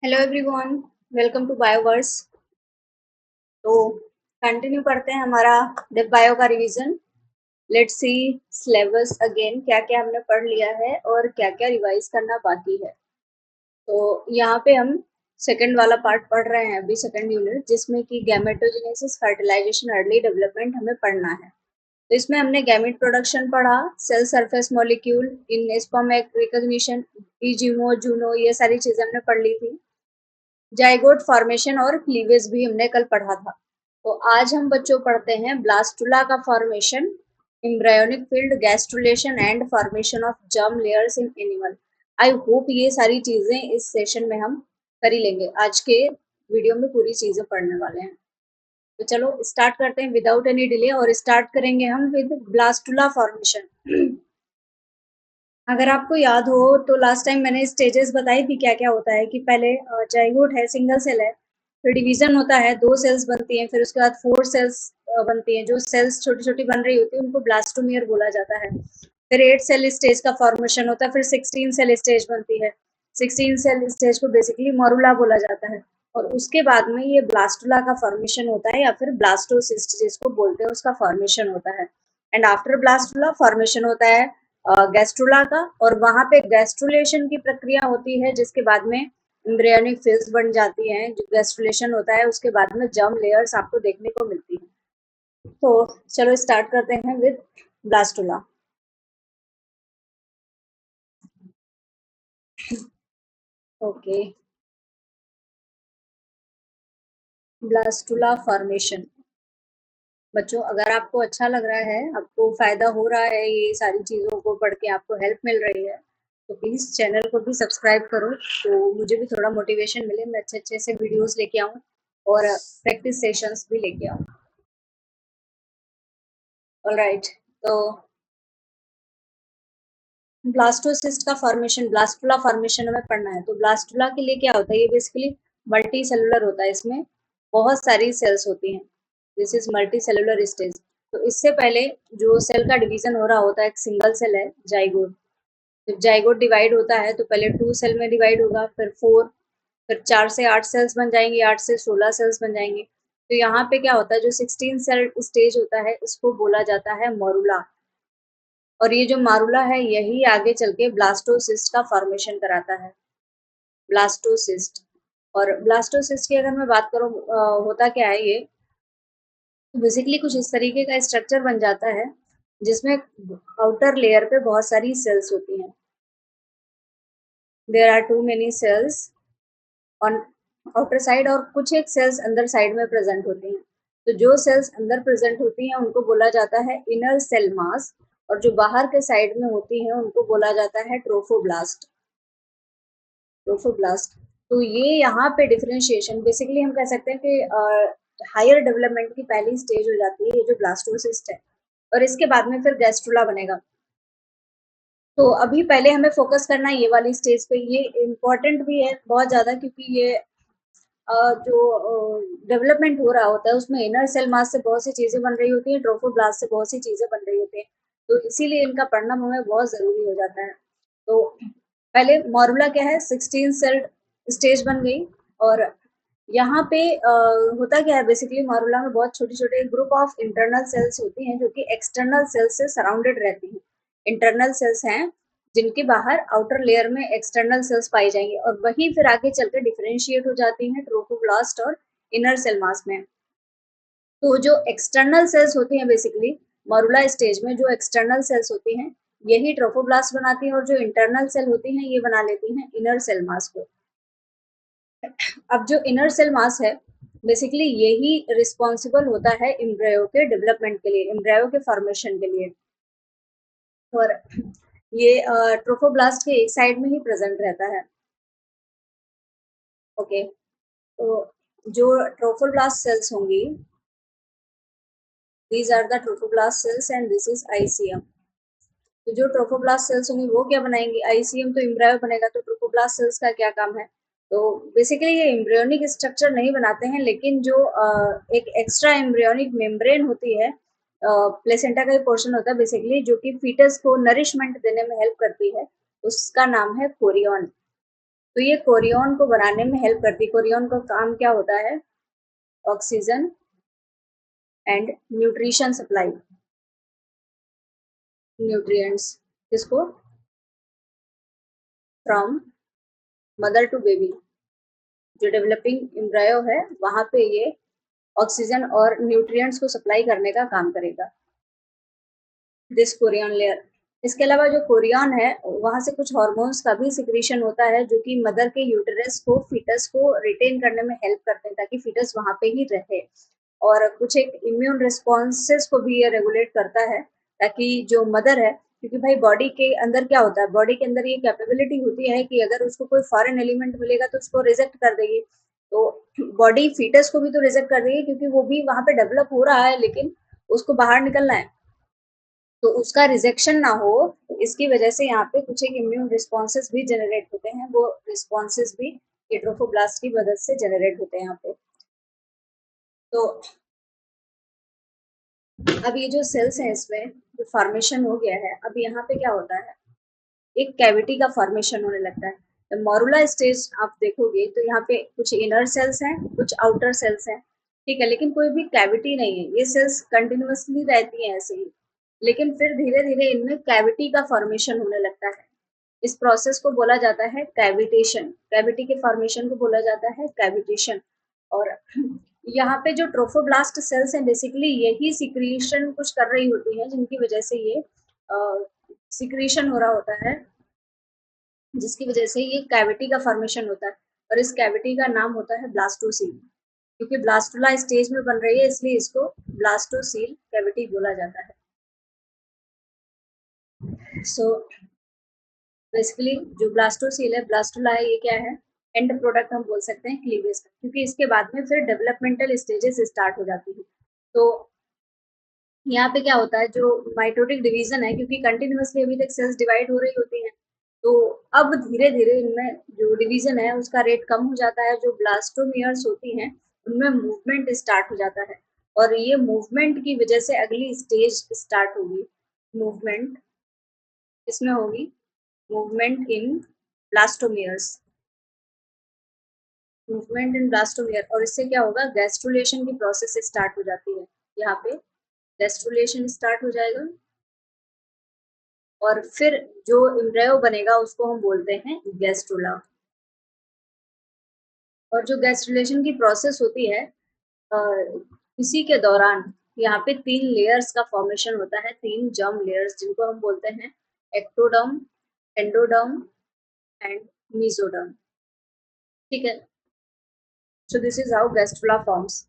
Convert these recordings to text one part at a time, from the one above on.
Hello everyone, welcome to Bioverse. तो continue करते हैं हमारा डिप बायो का revision. Let's see syllabus again, क्या क्या हमने पढ़ लिया है और क्या क्या रिवाइज करना बाकी है। तो यहाँ पे हम सेकंड वाला पार्ट पढ़ रहे हैं अभी, सेकंड यूनिट, जिसमें कि गैमेटोजेनेसिस, फर्टिलाइजेशन, अर्ली डेवलपमेंट हमें पढ़ना है। तो इसमें हमने गैमेट प्रोडक्शन पढ़ा, cell surface molecule in sperm egg recognition, Izumo Juno, ये सारी चीजें हमने पढ़ ली थी। जाइगोट फॉर्मेशन और क्लीवेज भी हमने कल पढ़ा था। तो आज हम बच्चों पढ़ते हैं ब्लास्टुला का formation, embryonic field, gastrulation and formation of germ layers in animal. I hope ये सारी चीजें इस सेशन में हम कर ही लेंगे। आज के वीडियो में पूरी चीजें पढ़ने वाले हैं। तो चलो स्टार्ट करते हैं विदाउट एनी डिले, और स्टार्ट करेंगे हम विद ब्लास्टुला फॉर्मेशन। अगर आपको याद हो तो लास्ट टाइम मैंने स्टेजेस बताई थी क्या क्या होता है, कि पहले जाइगोट है, सिंगल सेल है, फिर डिवीजन होता है, 2 सेल्स बनती हैं, फिर उसके बाद 4 सेल्स बनती हैं। जो सेल्स छोटी छोटी बन रही होती है उनको ब्लास्टोमियर बोला जाता है। फिर 8 सेल स्टेज का फॉर्मेशन होता है, फिर 16 सेल स्टेज बनती है। 16 सेल स्टेज को बेसिकली मोरुला बोला जाता है। और उसके बाद में ये ब्लास्टुला का फॉर्मेशन होता है, या फिर ब्लास्टोसिस्ट जिसको बोलते हैं, उसका फॉर्मेशन होता है। एंड आफ्टर ब्लास्टुला फॉर्मेशन होता है गैस्ट्रुला का, और वहां पे गैस्ट्रुलेशन की प्रक्रिया होती है, जिसके बाद में एम्ब्रियोनिक फिल्स बन जाती हैं। जो गैस्ट्रुलेशन होता है उसके बाद में जर्म लेयर्स आपको देखने को मिलती है। तो चलो स्टार्ट करते हैं with blastula. Okay, blastula formation. बच्चों, अगर आपको अच्छा लग रहा है, आपको फायदा हो रहा है, ये सारी चीजों को पढ़ के आपको हेल्प मिल रही है, तो प्लीज चैनल को भी सब्सक्राइब करो, तो मुझे भी थोड़ा मोटिवेशन मिले, मैं अच्छे अच्छे से वीडियोस लेके आऊँ और प्रैक्टिस सेशंस भी लेके आऊँ। ऑलराइट, तो ब्लास्टोसिस्ट का फॉर्मेशन, ब्लास्टुला फॉर्मेशन हमें पढ़ना है। तो ब्लास्टुला के लिए क्या होता है, ये बेसिकली मल्टी सेलुलर होता है। इसमें बहुत सारी सेल्स होती हैं। This is multi cellular stage. तो इससे पहले जो सेल का डिवीजन हो रहा होता है, एक सिंगल सेल है जाइगोट। जब जाइगोट डिवाइड होता है तो पहले 2 सेल में डिवाइड होगा, फिर 4, फिर 4 से 8 सेल्स बन जाएंगे, 8 से 16 सेल्स बन जाएंगे। तो यहाँ पे क्या होता है, जो 16 सेल स्टेज होता है इसको बोला जाता है मोरुला। और ये जो मारुला है यही आगे चल के ब्लास्टोसिस्ट का फॉर्मेशन कराता है, ब्लास्टोसिस्ट। और ब्लास्टोसिस्ट की अगर मैं बात करूँ, होता क्या है ये, बेसिकली कुछ इस तरीके का स्ट्रक्चर बन जाता है, जिसमें आउटर लेयर पे बहुत सारी सेल्स होती हैं। There are too many cells on outer side, और कुछ एक सेल्स अंदर साइड में प्रेजेंट होती हैं। तो जो सेल्स अंदर प्रेजेंट होती हैं उनको बोला जाता है इनर सेल मास, और जो बाहर के साइड में होती हैं उनको बोला जाता है ट्रोफोब्लास्ट। ट्रोफोब्लास्ट। तो ये यहाँ पे डिफरेंशिएशन, बेसिकली हम कह सकते हैं कि हायर डेवलपमेंट की पहली स्टेज हो जाती है ये जो ब्लास्टोसिस्ट है, और इसके बाद में फिर गैस्ट्रुला बनेगा। तो अभी पहले हमें फोकस करना है ये वाली स्टेज पे। ये इम्पोर्टेंट भी है बहुत ज्यादा, क्योंकि ये जो डेवलपमेंट हो रहा होता है उसमें इनर सेल मास से बहुत सी चीजें बन रही होती हैं, ट्रोफोब्लास्ट से बहुत सी चीजें बन रही होती हैं। तो इसीलिए इनका पढ़ना हमें बहुत जरूरी हो जाता है। तो पहले मॉर्मूला क्या है, 16 सेल स्टेज बन गई। और यहाँ पे होता क्या है, बेसिकली मॉर्मूला में बहुत छोटे छोटे ग्रुप ऑफ इंटरनल सेल्स होती हैं, जो कि एक्सटर्नल सेल्स से सराउंडेड रहती हैं। इंटरनल सेल्स हैं जिनके बाहर आउटर लेयर में एक्सटर्नल सेल्स पाई जाएंगी, और वही फिर आगे चलकर डिफरेंशिएट हो जाती हैं ट्रोफोब्लास्ट और इनर सेल मास में। तो जो एक्सटर्नल सेल्स होती हैं, बेसिकली मॉरुला स्टेज में जो एक्सटर्नल सेल्स होती हैं यही ट्रोफोब्लास्ट बनाती हैं, और जो इंटरनल सेल होती हैं ये बना लेती हैं इनर सेल मास को। अब जो इनर सेल मास है, बेसिकली यही रिस्पॉन्सिबल होता है एम्ब्रायो के डेवलपमेंट के लिए, एम्ब्रायो के फॉर्मेशन के लिए। और ये ट्रोफोब्लास्ट के एक साइड में ही प्रेजेंट रहता है। ओके, तो जो ट्रोफोब्लास्ट सेल्स होंगी, these are the trophoblast cells and this is ICM। तो जो ट्रोफोब्लास्ट सेल्स होंगी वो क्या बनाएंगी, आईसीएम। तो एम्ब्रायो बनेगा, तो ट्रोफोब्लास्ट सेल्स का क्या काम है, तो बेसिकली ये एम्ब्रियोनिक स्ट्रक्चर नहीं बनाते हैं, लेकिन जो एक एक्स्ट्रा एम्ब्रियोनिक मेम्ब्रेन होती है, प्लेसेंटा का ही पोर्शन होता है बेसिकली, जो कि फीटस को नरिशमेंट देने में हेल्प करती है, उसका नाम है कोरियन। तो ये कोरियन को बनाने में हेल्प करती है। कोरियन का काम क्या होता है? Oxygen and nutrition supply, nutrients किसको? From mother to baby. जो डेवलपिंग एम्ब्रायो है वहां पे ये ऑक्सीजन और न्यूट्रिएंट्स को सप्लाई करने का काम करेगा, दिस कोरियन लेयर। इसके अलावा जो कोरियन है वहां से कुछ हॉर्मोन्स का भी सिक्रीशन होता है जो कि मदर के यूटेरस को, फीटस को रिटेन करने में हेल्प करते हैं ताकि फीटस वहां पे ही रहे। और कुछ एक इम्यून रिस्पॉन्सेस को भी ये रेगुलेट करता है ताकि जो मदर है, क्योंकि भाई बॉडी के अंदर क्या होता है, बॉडी के अंदर ये कैपेबिलिटी होती है कि अगर उसको कोई फॉरेन एलिमेंट मिलेगा तो उसको रिजेक्ट कर देगी। तो बॉडी फीटस को भी तो रिजेक्ट कर देगी क्योंकि वो भी वहां पे डेवलप हो रहा है लेकिन उसको बाहर निकलना है, तो उसका रिजेक्शन ना हो, इसकी वजह से यहाँ पे कुछ एक इम्यून रिस्पॉन्सेस भी जनरेट होते हैं। वो रिस्पॉन्सेस भी ये ट्रोफोब्लास्ट की मदद से जनरेट होते हैं यहाँ पे। तो अब ये जो सेल्स हैं इसमें जो फॉर्मेशन हो गया है, अब यहाँ पे क्या होता है, एक कैविटी का फॉर्मेशन होने लगता है। तो मॉरुला स्टेज आप देखोगे तो यहाँ पे कुछ इनर सेल्स हैं, कुछ आउटर सेल्स हैं, ठीक है, लेकिन कोई भी कैविटी नहीं है। ये सेल्स कंटिन्यूअसली रहती हैं ऐसे ही, लेकिन फिर धीरे धीरे इनमें कैविटी का फॉर्मेशन होने लगता है। इस प्रोसेस को बोला जाता है कैविटेशन। कैविटी के फॉर्मेशन को बोला जाता है कैविटेशन। और यहाँ पे जो ट्रोफोब्लास्ट सेल्स हैं बेसिकली यही सिक्रीशन कुछ कर रही होती है जिनकी वजह से ये सिक्रीशन हो रहा होता है, जिसकी वजह से ये कैविटी का फॉर्मेशन होता है। और इस कैविटी का नाम होता है ब्लास्टोसील। क्योंकि ब्लास्टुला स्टेज में बन रही है इसलिए इसको ब्लास्टोसील कैविटी बोला जाता है। सो बेसिकली जो ब्लास्टोसील है, ब्लास्टुला है, ये क्या है, एंड प्रोडक्ट हम बोल सकते हैं क्लीवेज का, क्योंकि इसके बाद में फिर डेवलपमेंटल स्टेजेस स्टार्ट हो जाती है। तो यहाँ पे क्या होता है, जो माइटोटिक डिवीजन है, क्योंकि कंटिन्यूअसली अभी तक सेल्स डिवाइड हो रही होती हैं, तो अब धीरे धीरे इनमें जो डिवीजन है उसका रेट कम हो जाता है। जो ब्लास्टोमियर्स होती हैं उनमें मूवमेंट स्टार्ट हो जाता है, और ये मूवमेंट की वजह से अगली स्टेज स्टार्ट होगी। मूवमेंट इसमें होगी, movement in blastomeres, movement in blastomere. और इससे क्या होगा, गैस्ट्रुलेशन की प्रोसेस स्टार्ट हो जाती है। यहाँ पे गैस्ट्रुलेशन स्टार्ट हो जाएगा और फिर जो एम्ब्रायो बनेगा उसको हम बोलते हैं गैस्ट्रुला। और जो गैस्ट्रुलेशन की प्रोसेस होती है अ, इसी के दौरान यहाँ पे 3 लेयर्स का फॉर्मेशन होता है, 3 जर्म लेयर्स जिनको हम बोलते हैं एक्टोडर्म, एंडोडर्म एंड मेसोडर्म, ठीक है। So this is how gastrula forms.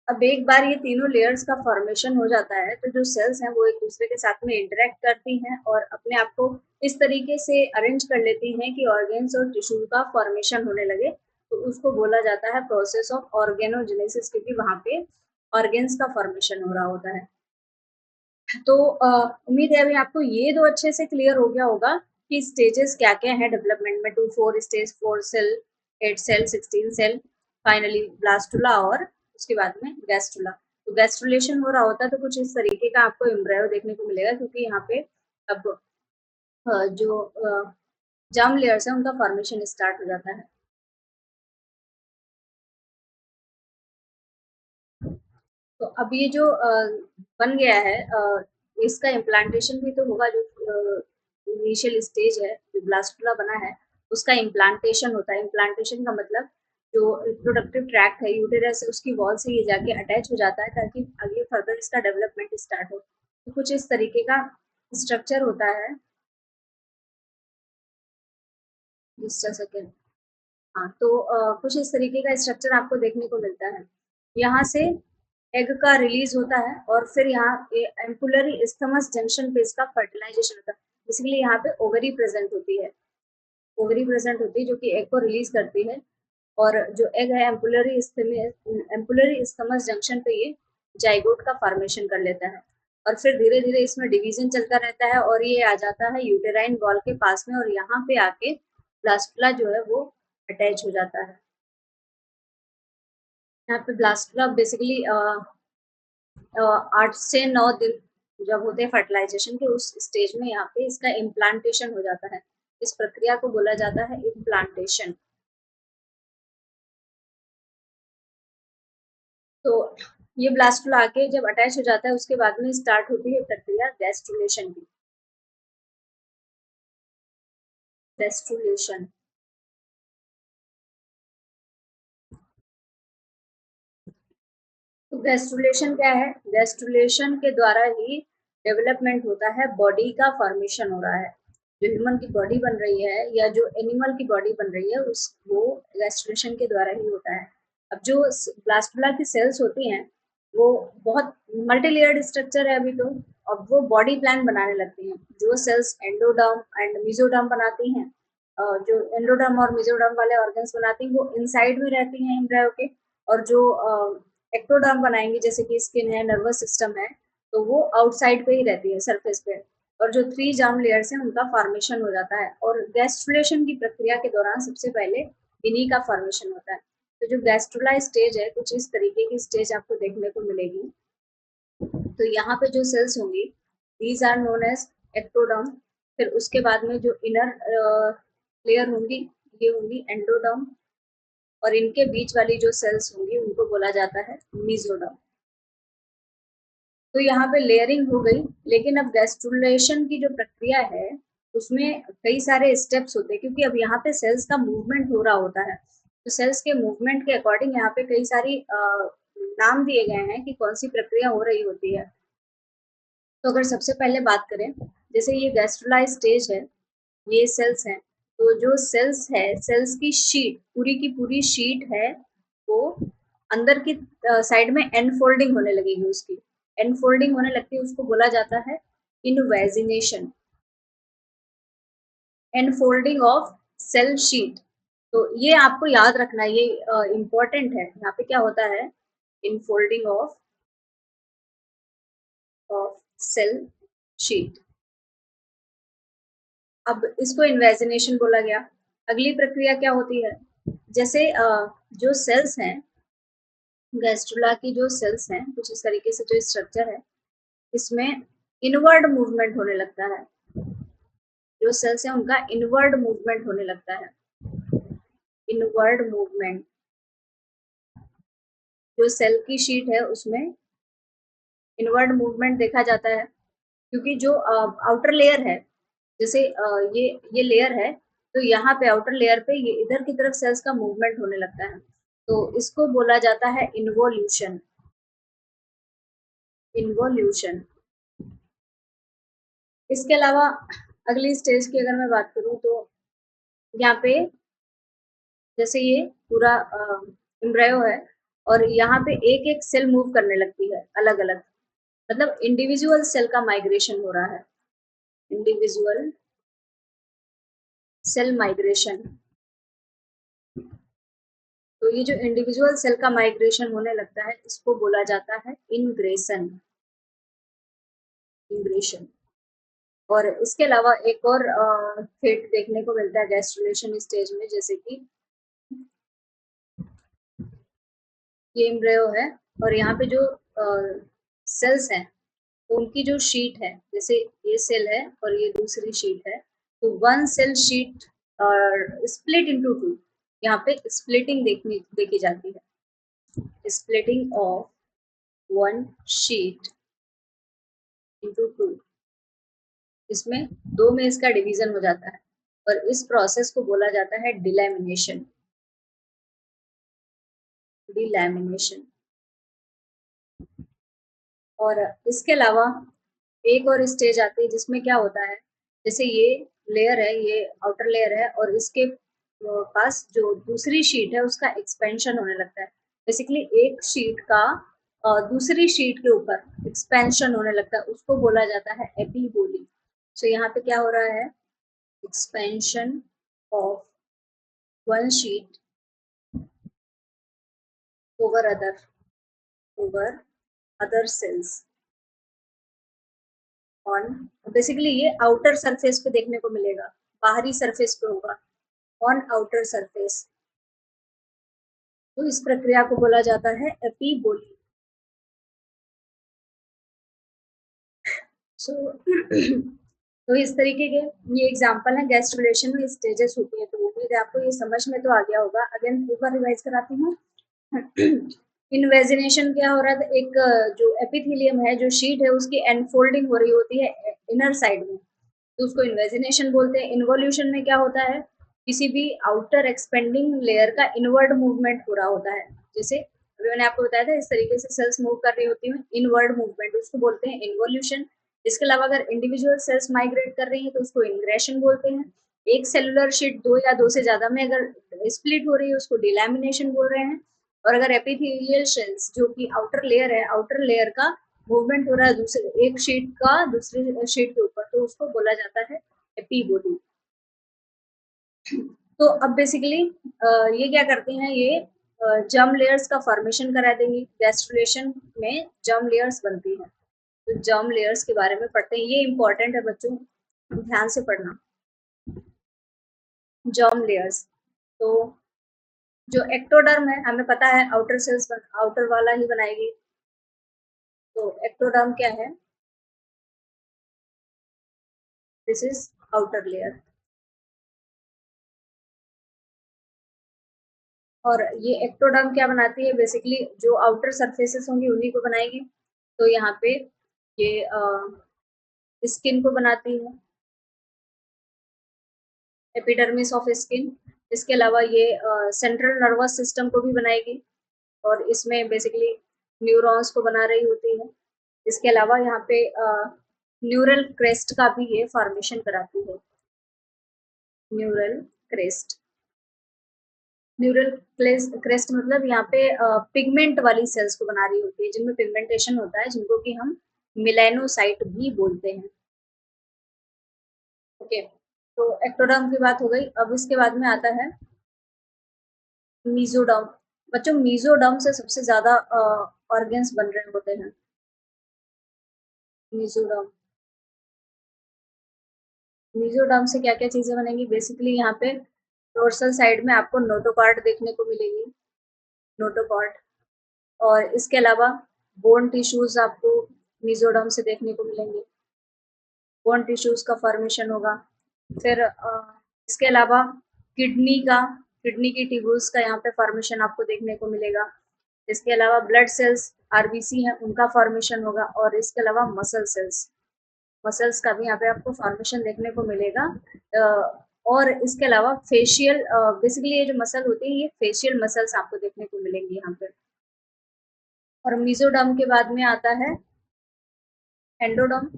अब एक बार ये तीनों लेयर्स का फॉर्मेशन हो जाता है तो जो सेल्स हैं वो एक दूसरे के साथ में इंटरेक्ट करती हैं और अपने आप को इस तरीके से अरेंज कर लेती हैं कि ऑर्गेन्स और टिश्यू का फॉर्मेशन होने लगे। तो उसको बोला जाता है प्रोसेस ऑफ ऑर्गेनोजेनेसिस, क्योंकि वहां पे ऑर्गेन्स का फॉर्मेशन हो रहा होता है। तो उम्मीद है अभी आपको ये दो अच्छे से क्लियर हो गया होगा कि स्टेजेस क्या क्या है डेवलपमेंट में, 2 4 stage, 4 cell, 8 cell, 16 cell, finally blastula और उसके बाद में गैस्ट्रुला। तो गैस्ट्रुलेशन हो रहा होता है तो कुछ इस तरीके का आपको एम्ब्रायो देखने को मिलेगा, क्योंकि यहाँ पे अब जो जर्म लेयर्स है उनका फॉर्मेशन स्टार्ट हो जाता है। तो अब ये जो बन गया है इसका इम्प्लांटेशन भी तो होगा। जो इनिशियल स्टेज है, जो ब्लास्टुला बना है, उसका इम्प्लांटेशन होता है। इम्प्लांटेशन का मतलब जो रिप्रोडक्टिव ट्रैक्ट है, यूटेरस है, उसकी वॉल से ये जाके अटैच हो जाता है ताकि आगे फर्दर इसका डेवलपमेंट स्टार्ट हो। तो कुछ इस तरीके का स्ट्रक्चर होता है। जिस सेकेंड, हाँ, तो कुछ इस तरीके का स्ट्रक्चर आपको देखने को मिलता है। यहाँ से एग का रिलीज होता है और फिर यहाँ एम्पुलरी इस्थमस जंक्शन पे इसका फर्टिलाइजेशन होता है। बेसिकली यहाँ पे ओवरी प्रेजेंट होती है, ओवरी प्रेजेंट होती है जो कि एग को रिलीज करती है। और जो एग है एम्पुलरी इस्थमस जंक्शन पे ये जाइगोट का फॉर्मेशन कर लेता है और फिर धीरे धीरे इसमें डिवीजन चलता रहता है और ये आ जाता है यूटेराइन वॉल के पास में और यहाँ पे आके ब्लास्टुला जो है वो अटैच हो जाता है। यहाँ पे ब्लास्टुला बेसिकली 8 से 9 दिन जब होते हैं फर्टिलाइजेशन के, उस स्टेज में यहाँ पे इसका इम्प्लांटेशन हो जाता है। इस प्रक्रिया को बोला जाता है इम्प्लांटेशन। तो ये ब्लास्टुला आके जब अटैच हो जाता है उसके बाद में स्टार्ट होती है प्रक्रिया गैस्ट्रुलेशन की। गैस्ट्रुलेशन, तो गैस्ट्रुलेशन क्या है? गैस्ट्रुलेशन के द्वारा ही डेवलपमेंट होता है, बॉडी का फॉर्मेशन हो रहा है। जो ह्यूमन की बॉडी बन रही है या जो एनिमल की बॉडी बन रही है उस वो गैस्ट्रुलेशन के द्वारा ही होता है। अब जो ब्लास्टुला की सेल्स होती हैं वो बहुत मल्टी लेयर्ड स्ट्रक्चर है अभी तो। अब वो बॉडी प्लान बनाने लगती हैं। जो सेल्स एंडोडर्म एंड मेसोडर्म बनाती हैं, जो एंडोडर्म और मेसोडर्म वाले ऑर्गन्स बनाती हैं वो इनसाइड में रहती हैं एम्ब्रायो के, और जो एक्टोडर्म बनाएंगी जैसे कि स्किन है, नर्वस सिस्टम है, तो वो आउटसाइड पे ही रहती है, सरफेस पे। और जो 3 जर्म लेयर्स हैं उनका फॉर्मेशन हो जाता है, और गैस्ट्रुलेशन की प्रक्रिया के दौरान सबसे पहले इन्हीं का फॉर्मेशन होता है। तो जो गैस्ट्रुला स्टेज है कुछ इस तरीके की स्टेज आपको देखने को मिलेगी। तो यहाँ पे जो सेल्स होंगी these are known as ectoderm. फिर उसके बाद में जो इनर लेयर होंगी ये होंगी एंडोडर्म, और इनके बीच वाली जो सेल्स होंगी उनको बोला जाता है मेसोडर्म। तो यहाँ पे लेयरिंग हो गई, लेकिन अब गैस्ट्रुलेशन की जो प्रक्रिया है उसमें कई सारे स्टेप्स होते हैं, क्योंकि अब यहाँ पे सेल्स का मूवमेंट हो रहा होता है। तो सेल्स के मूवमेंट के अकॉर्डिंग यहाँ पे कई सारी नाम दिए गए हैं कि कौन सी प्रक्रिया हो रही होती है। तो अगर सबसे पहले बात करें, जैसे ये गैस्ट्रुला स्टेज है, ये सेल्स हैं, तो जो सेल्स है, सेल्स की शीट, पूरी की पूरी शीट है, वो अंदर की साइड में एनफोल्डिंग होने लगेगी उसकी। एनफोल्डिंग होने लगती है, उसको बोला जाता है इनवेजिनेशन, एनफोल्डिंग ऑफ सेल शीट। तो ये आपको याद रखना, ये इम्पोर्टेंट है। यहाँ पे क्या होता है? Infolding of cell sheet. अब इसको इन्वेजिनेशन बोला गया। अगली प्रक्रिया क्या होती है? जैसे जो सेल्स हैं, गैस्ट्रुला की जो सेल्स हैं कुछ इस तरीके से जो स्ट्रक्चर है, इसमें इनवर्ड मूवमेंट होने लगता है। जो सेल्स हैं उनका इनवर्ड मूवमेंट होने लगता है। इनवर्ड मूवमेंट, जो सेल की शीट है उसमें इनवर्ड मूवमेंट देखा जाता है, क्योंकि जो आउटर लेयर है, जैसे ये लेयर है, तो यहाँ पे आउटर लेयर पे ये इधर की तरफ सेल्स का मूवमेंट होने लगता है, तो इसको बोला जाता है इन्वोल्यूशन। इन्वोल्यूशन। इसके अलावा अगली स्टेज की अगर मैं बात करूँ तो यहाँ पे जैसे ये पूरा एम्ब्रायो है, और यहाँ पे एक एक सेल मूव करने लगती है अलग अलग, मतलब इंडिविजुअल सेल का माइग्रेशन हो रहा है। Individual cell migration. तो ये जो इंडिविजुअल सेल का माइग्रेशन होने लगता है इसको बोला जाता है इनग्रेशन। इनग्रेशन। और इसके अलावा एक और फेट देखने को मिलता है गैस्ट्रुलेशन स्टेज में, जैसे कि ये एम्ब्रियो है, और यहाँ पे जो सेल्स हैं तो उनकी जो शीट है, जैसे ये सेल है और ये दूसरी शीट है, तो one cell sheet split into two. यहाँ पे स्प्लिटिंग देखी जाती है, splitting of one sheet into two. इसमें दो में इसका डिवीजन हो जाता है, और इस प्रोसेस को बोला जाता है डिलैमिनेशन। डिलैमिनेशन। और इसके अलावा एक और स्टेज आती है जिसमें क्या होता है, जैसे ये लेयर है, ये आउटर लेयर है, और इसके पास जो दूसरी शीट है उसका एक्सपेंशन होने लगता है। बेसिकली एक शीट का दूसरी शीट के ऊपर एक्सपेंशन होने लगता है, उसको बोला जाता है एपीबोली। सो यहाँ पे क्या हो रहा है? Expansion of one sheet over other, over other sales on. Basically ये आउटर सरफेस पे देखने को मिलेगा, बाहरी सरफेस पे होगा, ऑन आउटर सरफेस। तो इस प्रक्रिया को बोला जाता है एपीबोली। सो तो इस तरीके के ये एग्जांपल है, गैस्ट्रुलेशन में स्टेजेस होती है। तो उम्मीद है आपको ये समझ में तो आ गया होगा। अगेन एक बार रिवाइज कराती हूँ। इन्वेजिनेशन क्या हो रहा था, एक जो एपिथेलियम है, जो शीट है, उसकी एनफोल्डिंग हो रही होती है इनर साइड में, तो उसको इन्वेजिनेशन बोलते हैं। इन्वोल्यूशन में क्या होता है, किसी भी आउटर एक्सपेंडिंग लेयर का इनवर्ड मूवमेंट हो रहा होता है। जैसे अभी मैंने आपको बताया था, इस तरीके से सेल्स मूव कर रही होती हैं, इनवर्ड मूवमेंट, उसको बोलते हैं इन्वोल्यूशन। इसके अलावा अगर इंडिविजुअल सेल्स माइग्रेट कर रही हैं तो उसको इंग्रेशन बोलते हैं। एक सेलुलर शीट दो या दो से ज्यादा में अगर स्प्लिट हो रही है उसको डिलैमिनेशन बोल रहे हैं। और अगर एपिथेलियल सेल्स, जो कि आउटर लेयर है, आउटर लेयर का मूवमेंट हो रहा है दूसरे एक शीट का दूसरी शीट के ऊपर, तो उसको बोला जाता है एपीबॉडी। तो अब बेसिकली ये क्या करते हैं, ये जर्म लेयर्स का फॉर्मेशन करा देंगी। गैस्ट्रुलेशन में जर्म लेयर्स बनती है, तो जर्म लेयर्स के बारे में पढ़ते हैं। ये इंपॉर्टेंट है बच्चों, ध्यान से पढ़ना। जर्म लेयर्स, तो जो एक्टोडर्म है हमें पता है आउटर सेल्स आउटर वाला ही बनाएगी। तो एक्टोडर्म क्या है, दिस इज आउटर लेयर। और ये एक्टोडर्म क्या बनाती है, बेसिकली जो आउटर सरफेसेस होंगी उन्हीं को बनाएगी। तो यहाँ पे ये स्किन को बनाती है, एपिडर्मिस ऑफ स्किन। इसके अलावा ये सेंट्रल नर्वस सिस्टम को भी बनाएगी, और इसमें बेसिकली न्यूरॉन्स को बना रही होती है। इसके अलावा यहाँ पे न्यूरल क्रेस्ट का भी ये फॉर्मेशन कराती है, न्यूरल क्रेस्ट। न्यूरल क्रेस्ट मतलब यहाँ पे पिगमेंट वाली सेल्स को बना रही होती है, जिनमें पिगमेंटेशन होता है, जिनको कि हम मिलेनोसाइट भी बोलते हैं। ओके, तो एक्टोडर्म की बात हो गई। अब इसके बाद में आता है मीजोडर्म। बच्चों मीजोडर्म से सबसे ज्यादा ऑर्गन्स बन रहे होते हैं। मीजोडर्म, मीजोडर्म से क्या क्या चीजें बनेंगी, बेसिकली यहाँ पे डोर्सल साइड में आपको नोटोकॉर्ड देखने को मिलेगी, नोटोकॉर्ड। और इसके अलावा बोन टिश्यूज आपको मीजोडर्म से देखने को मिलेंगे, बोन टिश्यूज का फॉर्मेशन होगा। फिर इसके अलावा किडनी का, किडनी की ट्यूब्यूल्स का यहाँ पे फॉर्मेशन आपको देखने को मिलेगा। इसके अलावा ब्लड सेल्स आरबीसी हैं, उनका फॉर्मेशन होगा। और इसके अलावा मसल सेल्स, मसल्स का भी यहाँ पे आपको फॉर्मेशन देखने को मिलेगा। और इसके अलावा फेशियल, बेसिकली ये जो मसल होती है ये फेशियल मसल्स आपको देखने को मिलेंगी यहाँ पे। और मीजोडर्म के बाद में आता है एंडोडर्म।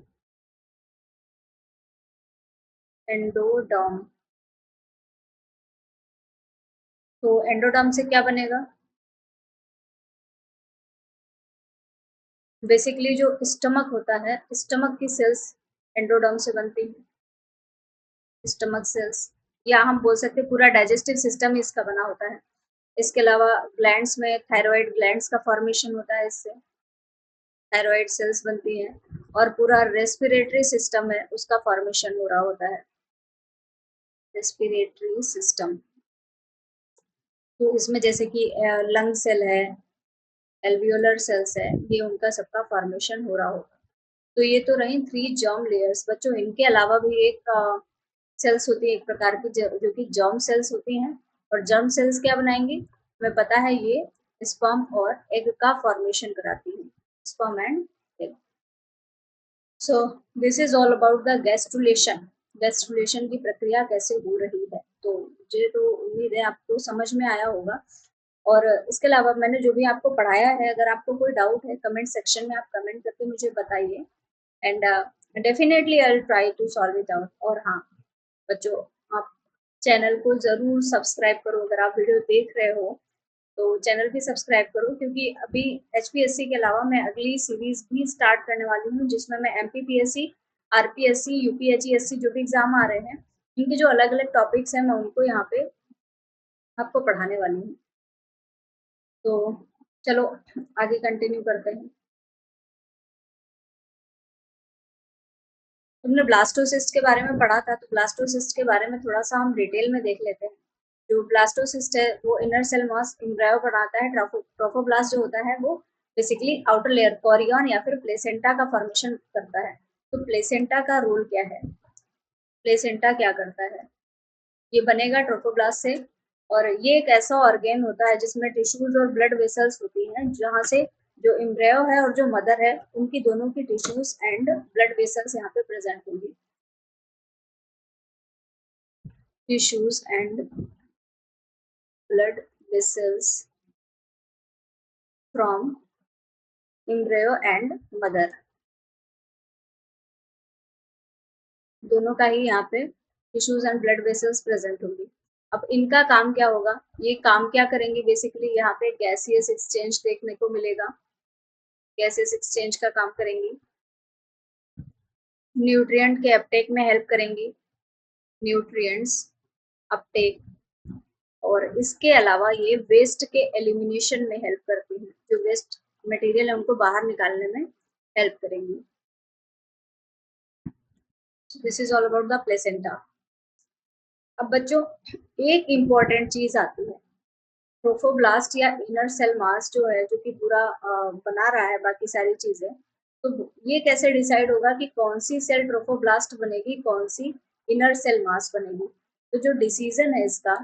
एंडोडर्म, तो एंडोडर्म से क्या बनेगा, बेसिकली जो स्टमक होता है, स्टमक की सेल्स एंडोडर्म से बनती है, स्टमक सेल्स। या हम बोल सकते हैं पूरा डाइजेस्टिव सिस्टम ही इसका बना होता है। इसके अलावा ग्लैंड्स में थायराइड ग्लैंड्स का फॉर्मेशन होता है, इससे थायराइड सेल्स बनती हैं। और पूरा रेस्पिरेटरी सिस्टम है उसका फॉर्मेशन हो रहा होता है, रेस्पिरेटरी सिस्टम। तो इसमें जैसे कि लंग सेल है, एल्वियोलर सेल्स है, ये उनका सबका फॉर्मेशन हो रहा होगा। तो ये तो रही 3 जर्म लेयर्स। बच्चों इनके अलावा भी एक सेल्स होती है एक प्रकार की, जो कि जर्म सेल्स होती हैं। और जर्म सेल्स क्या बनाएंगी, हमें पता है ये स्पर्म और एग का फॉर्मेशन कराती है, sperm and egg. So this is all about the gastrulation. Gastrulation की प्रक्रिया कैसे हो रही है, तो मुझे तो उम्मीद है आपको समझ में आया होगा। और इसके अलावा मैंने जो भी आपको पढ़ाया है, अगर आपको कोई डाउट है कमेंट सेक्शन में आप कमेंट करके मुझे बताइए, and definitely I will try to solve it out. और हाँ बच्चों, आप चैनल को ज़रूर सब्सक्राइब करो। अगर आप वीडियो देख रहे हो तो चैनल भी सब्सक्राइब करो, क्योंकि अभी एचपीएससी के अलावा मैं अगली सीरीज भी स्टार्ट करने वाली हूँ, जिसमें मैं एमपीपीएससी, आरपीएससी, यूपीएचईएससी जो भी एग्जाम आ रहे हैं, इनके जो अलग अलग टॉपिक्स हैं मैं उनको यहाँ पे आपको पढ़ाने वाली हूँ। तो चलो आगे कंटिन्यू करते हैं। तुमने ब्लास्टोसिस्ट के बारे में पढ़ा था, तो ब्लास्टोसिस्ट के बारे में थोड़ा सा हम डिटेल में देख लेते हैं। जो ब्लास्टोसिस्ट है वो इनर सेल मास एम्ब्रायो बनाता है। ट्रोफोब्लास्ट जो होता है वो बेसिकली आउटर लेयर, कॉरियन या फिर प्लेसेंटा का फॉर्मेशन करता है। तो प्लेसेंटा का रोल क्या है, प्लेसेंटा क्या करता है, ये बनेगा ट्रोफोब्लास्ट से। और ये एक ऐसा ऑर्गेन होता है जिसमें टिश्यूज और ब्लड वेसल्स होती हैं, जहाँ से जो एम्ब्रियो है और जो मदर है उनकी दोनों की टिश्यूज एंड ब्लड वेसल्स यहाँ पे प्रेजेंट होंगी। Tissues and blood vessels from embryo and mother, दोनों का ही यहाँ पे tissues and blood vessels present होंगी। अब इनका काम क्या होगा, ये काम क्या करेंगे, बेसिकली यहाँ पे गैसियस एक्सचेंज देखने को मिलेगा, गैसेस एक्सचेंज का काम करेंगी, न्यूट्रिएंट के अपटेक में हेल्प करेंगी, न्यूट्रिएंट्स अपटेक, और इसके अलावा ये वेस्ट के एलिमिनेशन में हेल्प करती हैं, जो वेस्ट मटेरियल है उनको बाहर निकालने में हेल्प करेंगी। This is all about the placenta. अब बच्चों एक इम्पॉर्टेंट चीज आती है, ट्रोफोब्लास्ट या इनर सेल मास जो है, जो कि पूरा बना रहा है बाकी सारी चीजें, तो ये कैसे डिसाइड होगा कि कौन सी सेल ट्रोफोब्लास्ट बनेगी, कौन सी इनर सेल मास बनेगी। तो जो डिसीजन है इसका,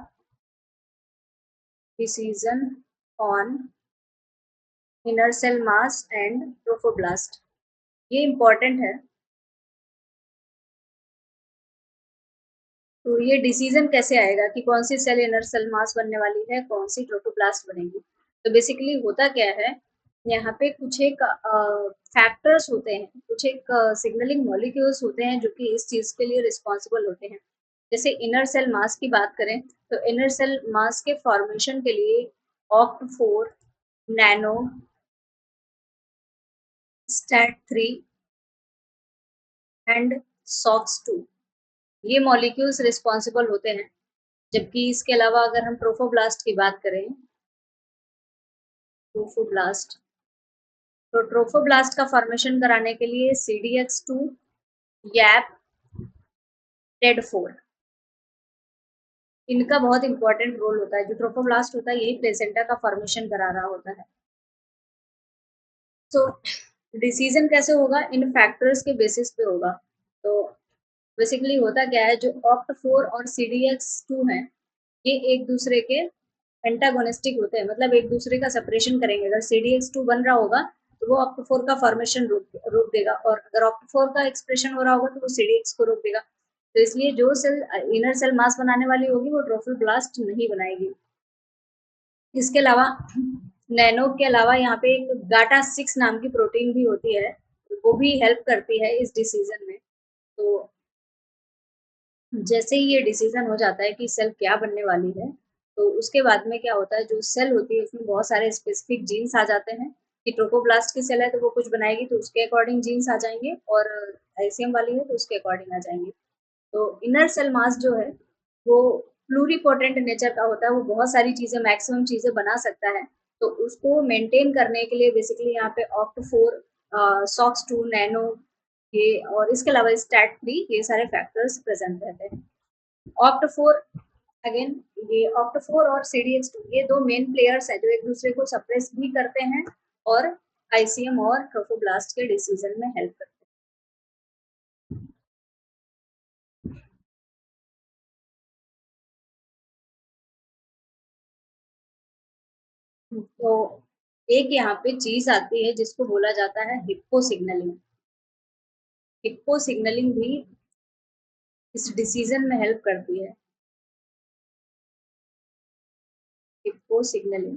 decision on inner cell mass and trophoblast, ये इम्पॉर्टेंट है। तो ये डिसीजन कैसे आएगा कि कौन सी सेल इनर सेल मास बनने वाली है, कौन सी ट्रोफोब्लास्ट बनेगी। तो बेसिकली होता क्या है, यहाँ पे कुछ एक फैक्टर्स होते हैं, कुछ एक सिग्नलिंग मॉलिक्यूल्स होते हैं जो कि इस चीज के लिए रिस्पॉन्सिबल होते हैं। जैसे इनर सेल मास की बात करें तो इनर सेल मास के फॉर्मेशन के लिए OCT4, nano, STAT3 and SOX2, ये मॉलिक्यूल्स रिस्पॉन्सिबल होते हैं। जबकि इसके अलावा अगर हम ट्रोफोब्लास्ट की बात करें, ट्रोफोब्लास्ट, तो ट्रोफोब्लास्ट का फॉर्मेशन कराने के लिए CDX2, YAP, TED4, इनका बहुत इंपॉर्टेंट रोल होता है। जो ट्रोफोब्लास्ट होता है यही प्लेसेंटा का फॉर्मेशन करा रहा होता है। तो डिसीजन कैसे होगा, इन फैक्टर्स के बेसिस पे होगा। तो बेसिकली होता क्या है, जो OCT4 और CDX2 हैं, ये एक दूसरे के एंटागोनिस्टिक होते हैं, मतलब एक दूसरे का सेपरेशन करेंगे। अगर CDX2 बन रहा होगा तो वो OCT4 का फॉर्मेशन रोक देगा, और अगर OCT4 का एक्सप्रेशन हो रहा होगा तो वो CDX को रोक देगा। तो इसलिए जो सेल इनर सेल मास बनाने वाली होगी वो ट्रोफोब्लास्ट नहीं बनाएगी। इसके अलावा नैनो के अलावा यहाँ पे एक गाटा 6 नाम की प्रोटीन भी होती है, वो भी हेल्प करती है इस डिसीजन में। तो जैसे ही ये डिसीजन हो जाता है कि सेल क्या बनने वाली है, तो उसके बाद में क्या होता है, जो सेल होती है उसमें बहुत सारे स्पेसिफिक जीन्स आ जाते हैं कि ट्रोफोब्लास्ट की सेल है तो वो कुछ बनाएगी तो उसके अकॉर्डिंग जीन्स आ जाएंगे, और आईसीएम वाली है तो उसके अकॉर्डिंग आ जाएंगे। तो इनर सेल मास जो है वो प्लूरीपोटेंट नेचर का होता है, वो बहुत सारी चीजें, मैक्सिमम चीजें बना सकता है। तो उसको मेंटेन करने के लिए बेसिकली यहाँ पे OCT4, SOX2, नैनो, ये और इसके अलावा STAT3, ये सारे फैक्टर्स प्रेजेंट रहते हैं। OCT4 अगेन, ये OCT4 और CDH2 ये दो मेन प्लेयर्स हैं जो एक दूसरे को सप्रेस भी करते हैं और आईसीएम और ट्रोफोब्लास्ट के डिसीजन में हेल्प करते हैं। तो एक यहाँ पे चीज आती है जिसको बोला जाता है हिप्पो सिग्नलिंग। हिप्पो सिग्नलिंग भी इस डिसीजन में हेल्प करती है। हिप्पो सिग्नलिंग,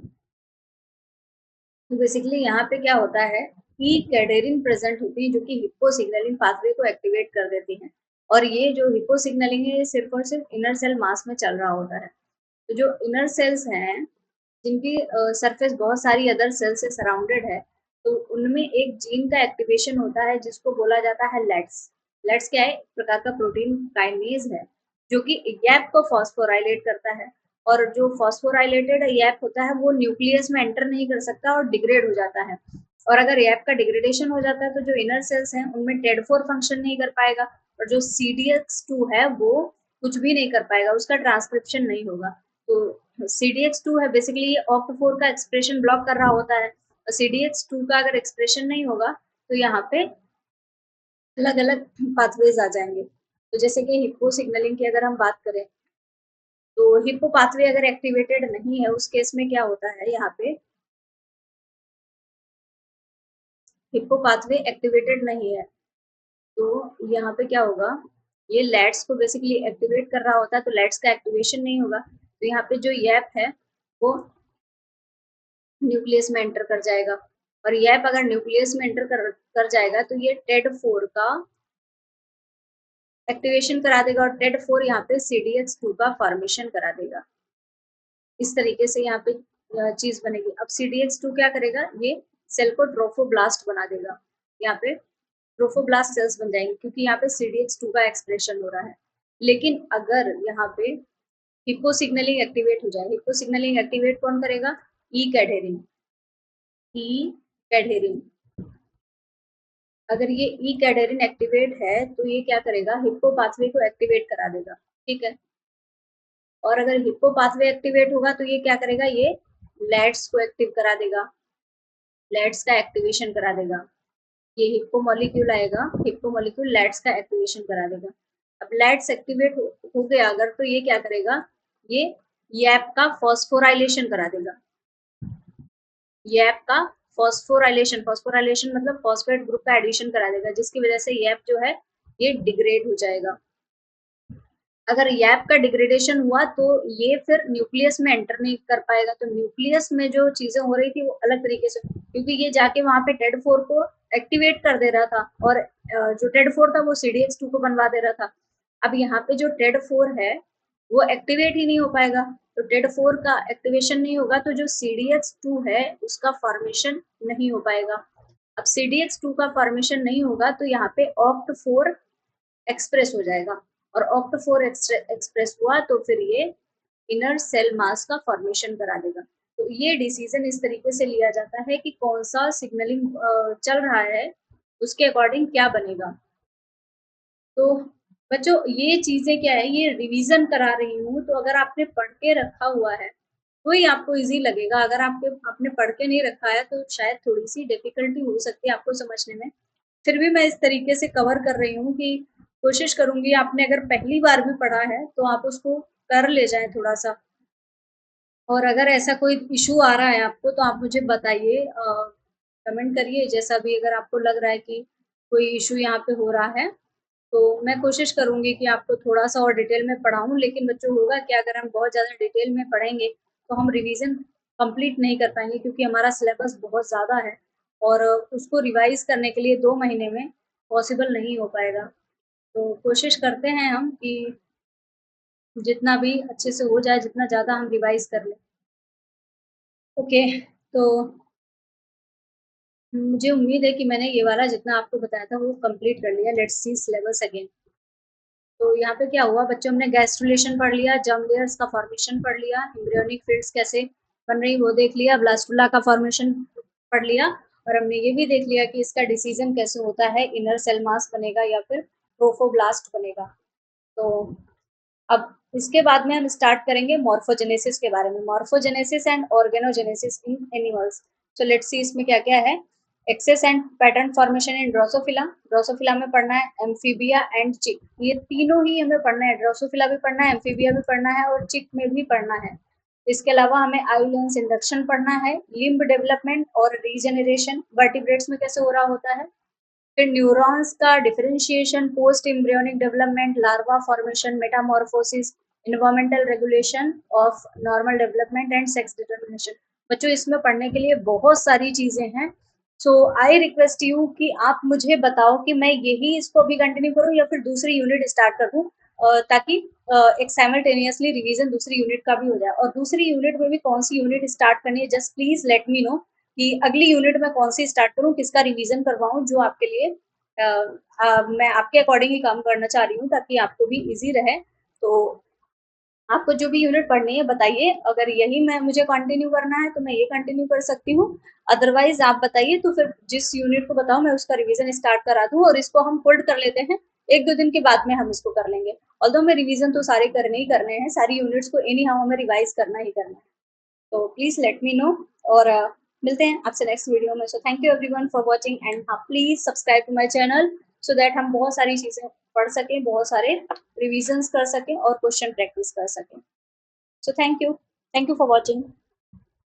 तो बेसिकली यहाँ पे क्या होता है कि कैडेरिन प्रेजेंट होती है जो कि हिप्पो सिग्नलिंग पाथवे को एक्टिवेट कर देती है। और ये जो हिप्पो सिग्नलिंग है ये सिर्फ और सिर्फ इनर सेल मास में चल रहा होता है। तो जो इनर सेल्स हैं जिनकी सरफेस बहुत सारी अदर सेल से सराउंडेड है, तो उनमें एक जीन का एक्टिवेशन होता है जिसको बोला जाता है लेट्स। लेट्स क्या है, एक प्रकार का प्रोटीन काइनेज है जो कि गैप को फॉस्फोराइलेट करता है। और जो फॉस्फोराइलेटेड ऐप होता है वो न्यूक्लियस में एंटर नहीं कर सकता और डिग्रेड हो जाता है। और अगर ऐप का डिग्रेडेशन हो जाता है तो जो इनर सेल्स हैं उनमें टेड4 फंक्शन नहीं कर पाएगा, और जो CDX2 है वो कुछ भी नहीं कर पाएगा, उसका ट्रांसक्रिप्शन नहीं होगा। तो CDX2 है बेसिकली ये OCT4 का एक्सप्रेशन ब्लॉक कर रहा होता है, और CDX2 का अगर एक्सप्रेशन नहीं होगा तो यहाँ पे अलग अलग पाथवेज आ जाएंगे। तो जैसे कि हिप्पो सिग्नलिंग की अगर हम बात करें, तो हिप्पो पाथवे अगर एक्टिवेटेड नहीं है उस केस में क्या होता है, यहाँ पे हिप्पो पाथवे एक्टिवेटेड नहीं है तो यहाँ पे क्या होगा, ये लेट्स को बेसिकली एक्टिवेट कर रहा होता है, तो लेट्स का एक्टिवेशन नहीं होगा, तो यहाँ पे जो यैप है वो न्यूक्लियस में एंटर कर जाएगा, और यैप अगर न्यूक्लियस में एंटर कर जाएगा तो ये टेड 4 का एक्टिवेशन करा देगा, और टेड 4 यहाँ पे CDH2 का फॉर्मेशन करा देगा। इस तरीके से यहाँ पे चीज बनेगी। अब CDH2 क्या करेगा, ये सेल को ट्रोफोब्लास्ट बना देगा, यहाँ पे ट्रोफोब्लास्ट सेल्स बन जाएंगे क्योंकि यहाँ पे CDH2 का एक्सप्रेशन हो रहा है। लेकिन अगर यहाँ पे हिप्पो सिग्नलिंग एक्टिवेट हो जाए, हिप्पो सिग्नलिंग एक्टिवेट कौन करेगा, ई कैडहेरिन, ई कैडहेरिन। अगर ये ई कैडहेरिन एक्टिवेट है तो ये क्या करेगा, हिप्पो पाथवे को एक्टिवेट करा देगा, ठीक है। और अगर हिप्पो पाथवे एक्टिवेट होगा तो ये क्या करेगा, ये लेट्स को एक्टिव करा देगा, लेट्स का एक्टिवेशन करा देगा। ये हिप्पो मॉलिक्यूल आएगा, हिप्पो मॉलिक्यूल लेट्स का एक्टिवेशन करा देगा। अब लेट्स एक्टिवेट हो गया अगर, तो ये क्या करेगा, ये यैप का फॉस्फोराइलेशन करा देगा, यैप का फॉस्फोराइलेशन, फॉस्फोराइलेशन मतलब फॉस्फेट ग्रुप का एडिशन करा देगा, जिसकी वजह से यैप जो है ये डिग्रेड हो जाएगा। अगर यैप का डिग्रेडेशन हुआ तो ये फिर न्यूक्लियस में एंटर नहीं कर पाएगा, तो न्यूक्लियस में जो चीजें हो रही थी वो अलग तरीके से, क्योंकि ये जाके वहां पे टेड 4 को एक्टिवेट कर दे रहा था, और जो टेड 4 था वो CDH2 को बनवा दे रहा था। अब यहाँ पे जो टेड 4 है वो एक्टिवेट ही नहीं हो पाएगा, तो टेड 4 का एक्टिवेशन नहीं होगा तो जो CDH2 है उसका फॉर्मेशन नहीं हो पाएगा। अब CDH2 का फॉर्मेशन नहीं होगा तो यहाँ पे OCT4 एक्सप्रेस हो जाएगा, और OCT4 एक्सप्रेस हुआ तो फिर ये इनर सेल मास का फॉर्मेशन करा देगा। तो ये डिसीजन इस तरीके से लिया जाता है कि कौन सा सिग्नलिंग चल रहा है, उसके अकॉर्डिंग क्या बनेगा। तो बच्चों ये चीजें क्या है, ये रिवीजन करा रही हूँ, तो अगर आपने पढ़ के रखा हुआ है तो ही आपको इजी लगेगा, अगर आपने पढ़ के नहीं रखा है तो शायद थोड़ी सी डिफिकल्टी हो सकती है आपको समझने में। फिर भी मैं इस तरीके से कवर कर रही हूँ कि कोशिश करूंगी, आपने अगर पहली बार भी पढ़ा है तो आप उसको कर ले जाएं थोड़ा सा, और अगर ऐसा कोई इशू आ रहा है आपको तो आप मुझे बताइए, कमेंट करिए, जैसा भी अगर आपको लग रहा है कि कोई इशू यहाँ पे हो रहा है, तो मैं कोशिश करूंगी कि आपको थोड़ा सा और डिटेल में पढ़ाऊं। लेकिन बच्चों होगा कि अगर हम बहुत ज़्यादा डिटेल में पढ़ेंगे तो हम रिवीजन कंप्लीट नहीं कर पाएंगे, क्योंकि हमारा सिलेबस बहुत ज़्यादा है, और उसको रिवाइज करने के लिए 2 महीने में पॉसिबल नहीं हो पाएगा। तो कोशिश करते हैं हम कि जितना भी अच्छे से हो जाए, जितना ज़्यादा हम रिवाइज कर लें। ओके, तो मुझे उम्मीद है कि मैंने ये वाला जितना आपको बताया था वो कंप्लीट कर लिया। Let's see syllabus again. तो यहाँ पे क्या हुआ बच्चों, हमने गैस्ट्रुलेशन पढ़ लिया, जर्म लेयर्स का फॉर्मेशन पढ़ लिया, एम्ब्रियोनिक फील्ड्स कैसे बन रही वो देख लिया, ब्लास्टुला का फॉर्मेशन पढ़ लिया, और हमने ये भी देख लिया कि इसका डिसीजन कैसे होता है, इनर सेल मास बनेगा या फिर ट्रोफोब्लास्ट बनेगा। तो अब इसके बाद में हम स्टार्ट करेंगे मॉर्फोजेनेसिस के बारे में, morphogenesis and organogenesis in animals. So let's see इसमें क्या क्या है। Axes and pattern formation in Drosophila, Drosophila में पढ़ना है, एम्फीबिया एंड चिक, ये तीनों ही हमें पढ़ना है, ड्रोसोफिला भी पढ़ना है, एम्फीबिया भी पढ़ना है, और चिक में भी पढ़ना है। इसके अलावा हमें आई लेंस इंडक्शन पढ़ना है, लिम्ब डेवलपमेंट और रीजेनरेशन वर्टिब्रेट्स में कैसे हो रहा होता है, फिर न्यूरॉन्स का differentiation, post embryonic development, larva formation, Metamorphosis, environmental regulation of normal development and sex determination. बच्चों इसमें पढ़ने के लिए बहुत सारी चीजें हैं। सो आई रिक्वेस्ट यू कि आप मुझे बताओ कि मैं यही इसको अभी कंटिन्यू करूं या फिर दूसरी यूनिट स्टार्ट कर दूं, ताकि एक साइमल्टेनियसली रिवीजन दूसरी यूनिट का भी हो जाए, और दूसरी यूनिट में भी कौन सी यूनिट स्टार्ट करनी है just please let me know, कि अगली यूनिट में कौन सी स्टार्ट करूं, किसका रिवीजन करवाऊं, जो आपके लिए मैं आपके अकॉर्डिंग ही काम करना चाह रही हूँ ताकि आपको भी इजी रहे। तो आपको जो भी यूनिट पढ़नी है बताइए, अगर यही मैं मुझे कंटिन्यू करना है तो मैं ये कंटिन्यू कर सकती हूँ, अदरवाइज आप बताइए, तो फिर जिस यूनिट को बताओ मैं उसका रिवीजन स्टार्ट करा दूँ, और इसको हम होल्ड कर लेते हैं, 1-2 दिन के बाद में हम इसको कर लेंगे। ऑल्दो में रिवीजन तो सारे करने ही करने हैं, सारी यूनिट्स को एनी हाउ हमें रिवाइज करना ही करना है। तो प्लीज लेट मी नो, और मिलते हैं आपसे नेक्स्ट वीडियो में। So thank you everyone for watching, and हाँ please subscribe to my channel, so that हम बहुत सारी चीजें पढ़ सकें, बहुत सारे रिविजन्स कर सकें और क्वेश्चन प्रैक्टिस कर सकें। सो थैंक यू फॉर वॉचिंग।